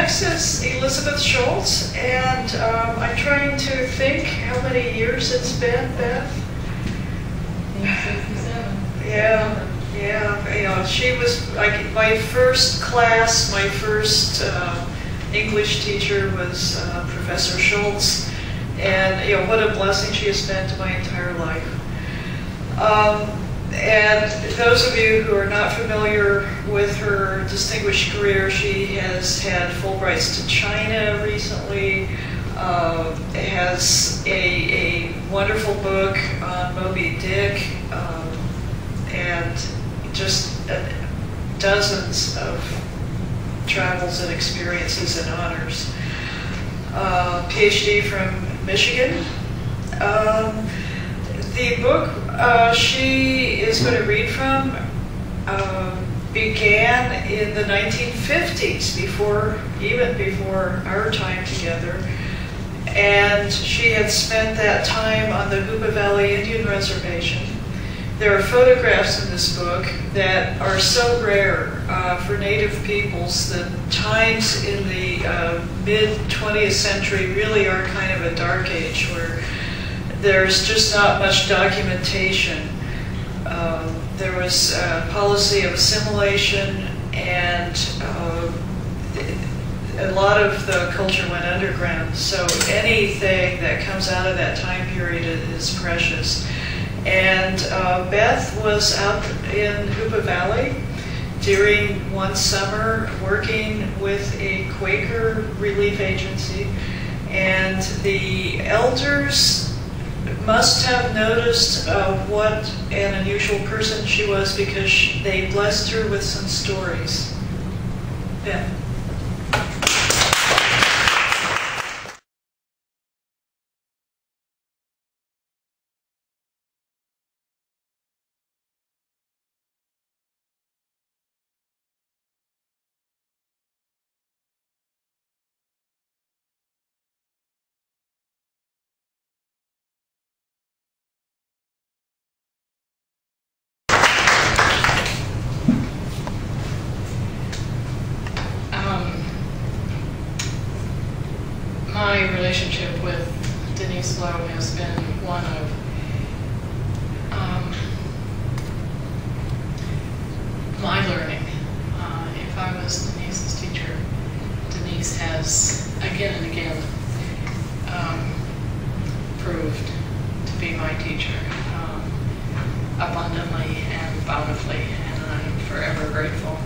next is Elizabeth Schultz, and I'm trying to think how many years it's been, Beth? 1967. Yeah, you know, she was like my first class, my first English teacher was Professor Schultz, and you know, what a blessing she has been to my entire life. And those of you who are not familiar with her distinguished career, she has had Fulbrights to China recently, has a wonderful book on Moby Dick, and just dozens of travels and experiences and honors. PhD from Michigan. The book she is going to read from began in the 1950s, even before our time together. And she had spent that time on the Hoopa Valley Indian Reservation. There are photographs in this book that are so rare for Native peoples that times in the mid-20th century really are kind of a dark age where there's just not much documentation. There was a policy of assimilation, and a lot of the culture went underground. So anything that comes out of that time period is precious. And Beth was out in Hoopa Valley during one summer working with a Quaker relief agency, and the elders must have noticed what an unusual person she was, because they blessed her with some stories. Beth. My relationship with Denise Lowe has been one of my learning. If I was Denise's teacher, Denise has again and again proved to be my teacher abundantly and bountifully, and I'm forever grateful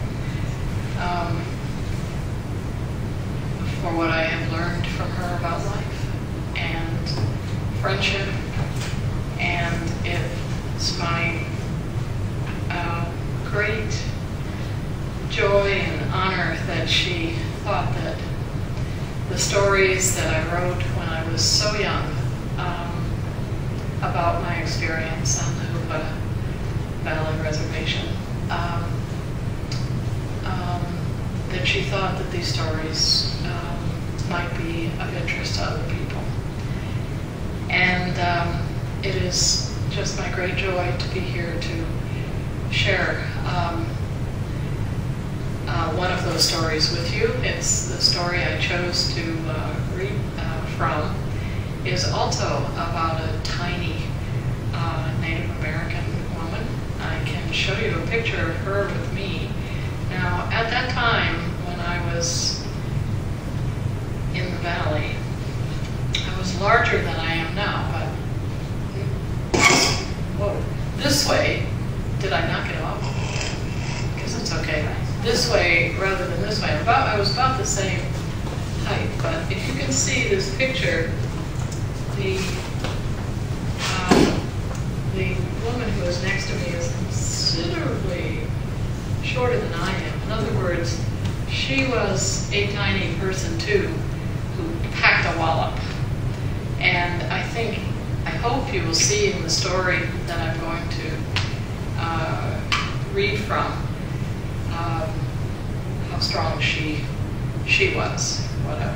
for what I have learned from her about life and friendship, and it's my great joy and honor that she thought that the stories that I wrote when I was so young about my experience on the Hoopa Valley Reservation, that she thought that these stories might be of interest to other people. And it is just my great joy to be here to share one of those stories with you. It's the story I chose to read from, is also about a tiny Native American woman. I can show you a picture of her with me. Now, at that time, when I was in the valley, I was larger than I am now, but whoa, this way, did I knock it off? Because it's okay. This way rather than this way. I was about the same height, but if you can see this picture, the woman who is next to me is considerably shorter than I am. In other words, she was a tiny person too, who packed a wallop. And I hope you will see in the story that I'm going to read from how strong she was, what a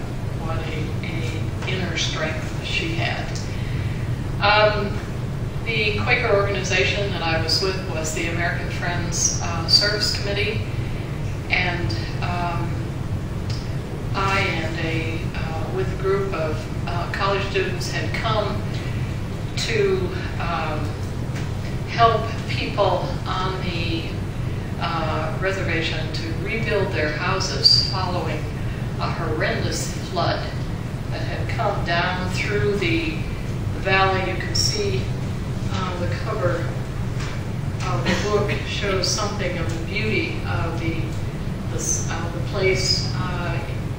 inner strength she had. The Quaker organization that I was with was the American Friends Service Committee, and I group of college students had come to help people on the reservation to rebuild their houses following a horrendous flood that had come down through the valley. You can see the cover of the book shows something of the beauty of the place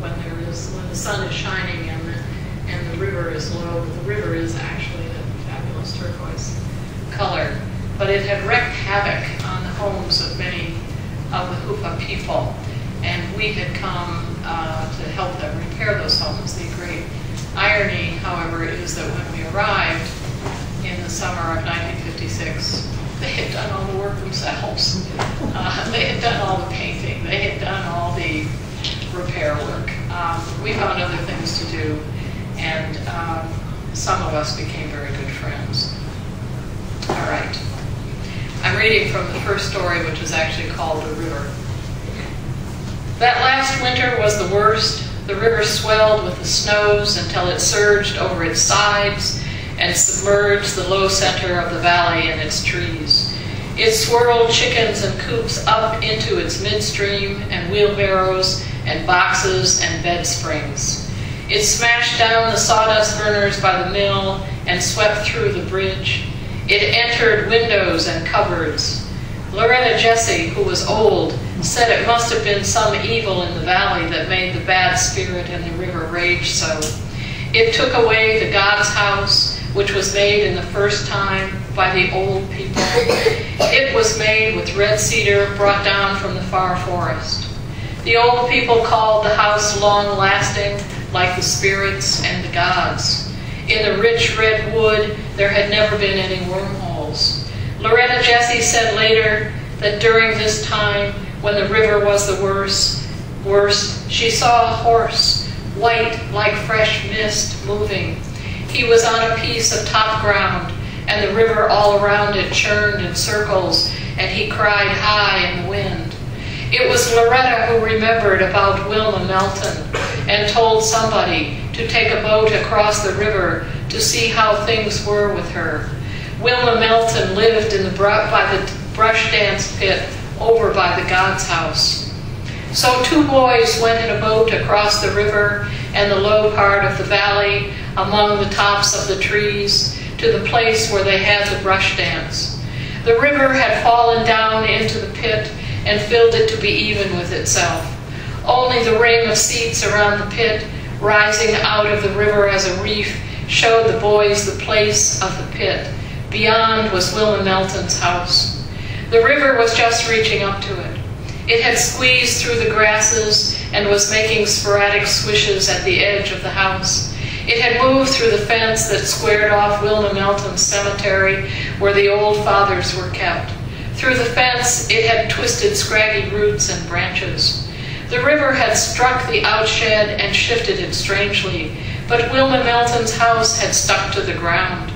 when the sun is shining and the river is low. The river is actually a fabulous turquoise color, but it had wreaked havoc on the homes of many of the Hoopa people, and we had come to help them repair those homes. The great irony, however, is that when we arrived in the summer of 1956, they had done all the work themselves. They had done all the painting. They had done all the repair work. We found other things to do, and some of us became very good friends. All right. I'm reading from the first story, which is actually called The River. That last winter was the worst. The river swelled with the snows until it surged over its sides and submerged the low center of the valley and its trees. It swirled chickens and coops up into its midstream, and wheelbarrows and boxes and bed springs. It smashed down the sawdust burners by the mill and swept through the bridge. It entered windows and cupboards. Loretta Jessie, who was old, said it must have been some evil in the valley that made the bad spirit in the river rage so. It took away the God's house, which was made in the first time by the old people. It was made with red cedar brought down from the far forest. The old people called the house long-lasting, like the spirits and the gods. In the rich red wood, there had never been any wormholes. Loretta Jessie said later that during this time, when the river was the worst, she saw a horse, white like fresh mist, moving. He was on a piece of top ground, and the river all around it churned in circles, and he cried high in the wind. It was Loretta who remembered about Wilma Melton and told somebody to take a boat across the river to see how things were with her. Wilma Melton lived in by the brush dance pit over by the God's house. So two boys went in a boat across the river and the low part of the valley among the tops of the trees to the place where they had the brush dance. The river had fallen down into the pit and filled it to be even with itself. Only the ring of seats around the pit, rising out of the river as a reef, showed the boys the place of the pit. Beyond was Wilma Melton's house. The river was just reaching up to it. It had squeezed through the grasses and was making sporadic swishes at the edge of the house. It had moved through the fence that squared off Wilma Melton's cemetery, where the old fathers were kept. Through the fence, it had twisted scraggy roots and branches. The river had struck the outshed and shifted it strangely, but Wilma Melton's house had stuck to the ground.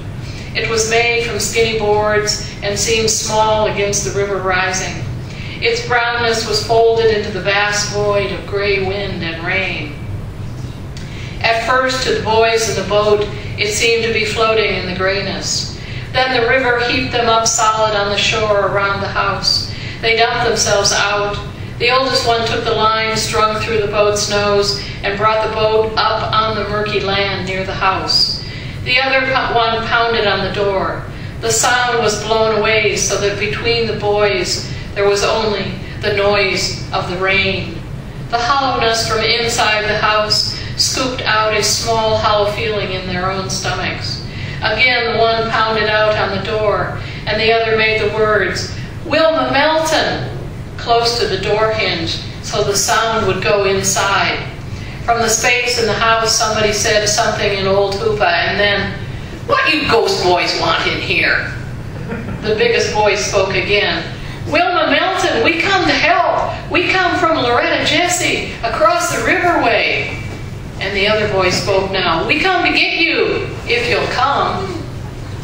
It was made from skinny boards and seemed small against the river rising. Its brownness was folded into the vast void of gray wind and rain. At first, to the boys in the boat, it seemed to be floating in the grayness. Then the river heaped them up solid on the shore around the house. They dumped themselves out. The oldest one took the line strung through the boat's nose and brought the boat up on the murky land near the house. The other one pounded on the door. The sound was blown away so that between the boys there was only the noise of the rain. The hollowness from inside the house scooped out a small hollow feeling in their own stomachs. Again, the one pounded out on the door, and the other made the words, "Wilma Melton," close to the door hinge, so the sound would go inside. From the space in the house, somebody said something in old Hoopa, and then, "What you ghost boys want in here?" The biggest boy spoke again. "Wilma Melton, we come to help. We come from Loretta Jessie, across the riverway." And the other boy spoke now. "We come to get you, if you'll come."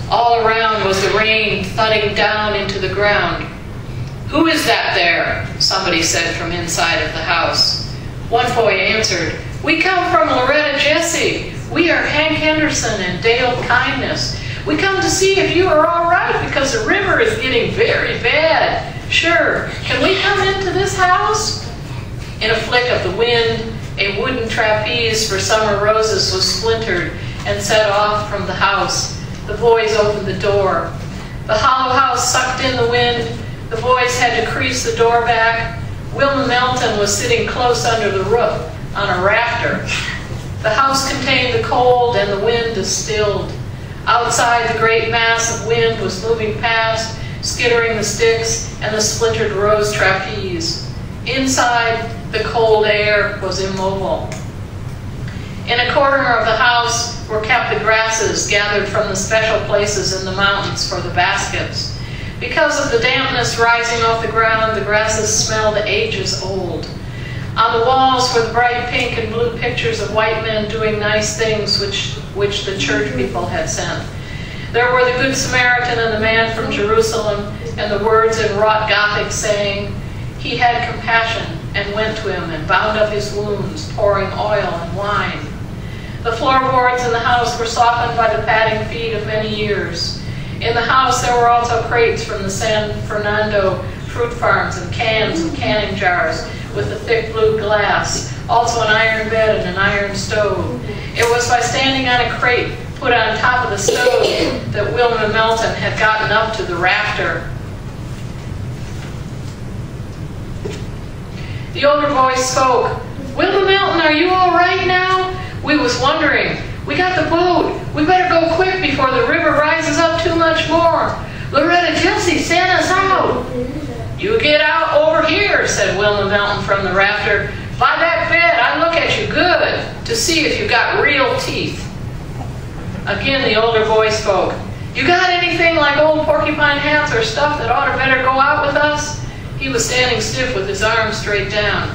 All around was the rain thudding down into the ground. "Who is that there?" somebody said from inside of the house. One boy answered, "We come from Loretta Jessie. "We are Hank Henderson and Dale Kindness. We come to see if you are all right because the river is getting very bad. Sure, can we come into this house?" In a flick of the wind, a wooden trapeze for summer roses was splintered and set off from the house. The boys opened the door. The hollow house sucked in the wind. The boys had to crease the door back. Wilma Melton was sitting close under the roof on a rafter. The house contained the cold and the wind distilled. Outside, the great mass of wind was moving past, skittering the sticks and the splintered rose trapeze. Inside, the cold air was immobile. In a corner of the house were kept the grasses gathered from the special places in the mountains for the baskets. Because of the dampness rising off the ground, the grasses smelled ages old. On the walls were the bright pink and blue pictures of white men doing nice things which the church people had sent. There were the Good Samaritan and the man from Jerusalem, and the words in wrought Gothic saying, "He had compassion and went to him and bound up his wounds, pouring oil and wine." The floorboards in the house were softened by the padding feet of many years. In the house there were also crates from the San Fernando fruit farms and cans and canning jars with the thick blue glass, also an iron bed and an iron stove. It was by standing on a crate put on top of the stove that Wilma Melton had gotten up to the rafter. The older voice spoke. "Wilma Melton, are you all right now? We was wondering. We got the boat. We better go quick before the river rises up too much more. Loretta Jesse sent us out." "You get out over here," said Wilma Melton from the rafter. "By that bed, I look at you good to see if you got real teeth." Again, the older voice spoke. "You got anything like old porcupine hats or stuff that ought to better go out with us?" He was standing stiff with his arms straight down.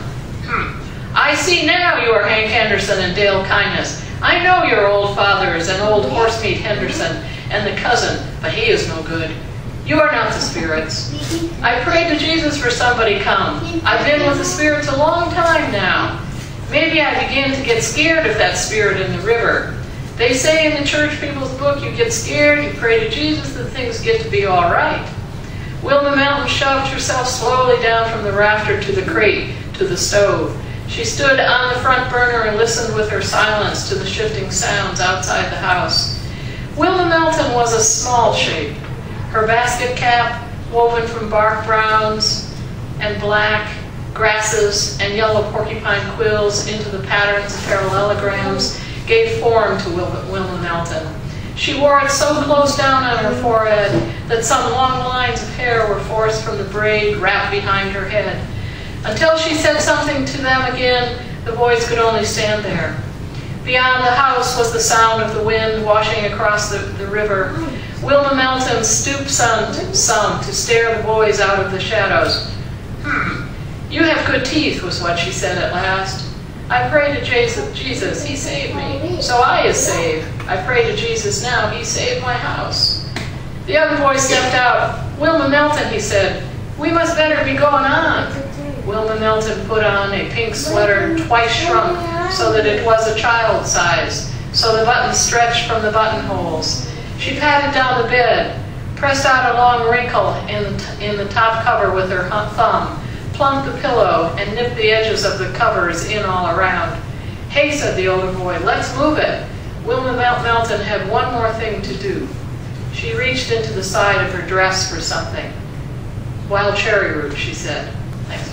"I see now you are Hank Henderson and Dale Kindness. I know your old father is an old horsemeat Henderson and the cousin, but he is no good. You are not the spirits. I prayed to Jesus for somebody come. I've been with the spirits a long time now. Maybe I begin to get scared of that spirit in the river. They say in the church people's book, you get scared, you pray to Jesus, that things get to be all right." Wilma Melton shoved herself slowly down from the rafter to the crate, to the stove. She stood on the front burner and listened with her silence to the shifting sounds outside the house. Wilma Melton was a small shape. Her basket cap, woven from bark browns and black, grasses and yellow porcupine quills into the patterns of parallelograms, gave form to Wilma Melton. She wore it so close down on her forehead that some long lines of hair were forced from the braid wrapped behind her head. Until she said something to them again, the boys could only stand there. Beyond the house was the sound of the wind washing across the river. Wilma Melton stooped some to stare the boys out of the shadows. "You have good teeth," was what she said at last. "I pray to Jesus, he saved me, so I is saved. I pray to Jesus now, he saved my house." The other boy stepped out. "Wilma Melton," he said, "we must better be going on." Wilma Melton put on a pink sweater twice shrunk so that it was a child's size, so the buttons stretched from the buttonholes. She patted down the bed, pressed out a long wrinkle in the top cover with her thumb, plumped the pillow, and nipped the edges of the covers in all around. "Hey," said the older boy, "let's move it." Wilma Melton had one more thing to do. She reached into the side of her dress for something. "Wild cherry root," she said. Thanks.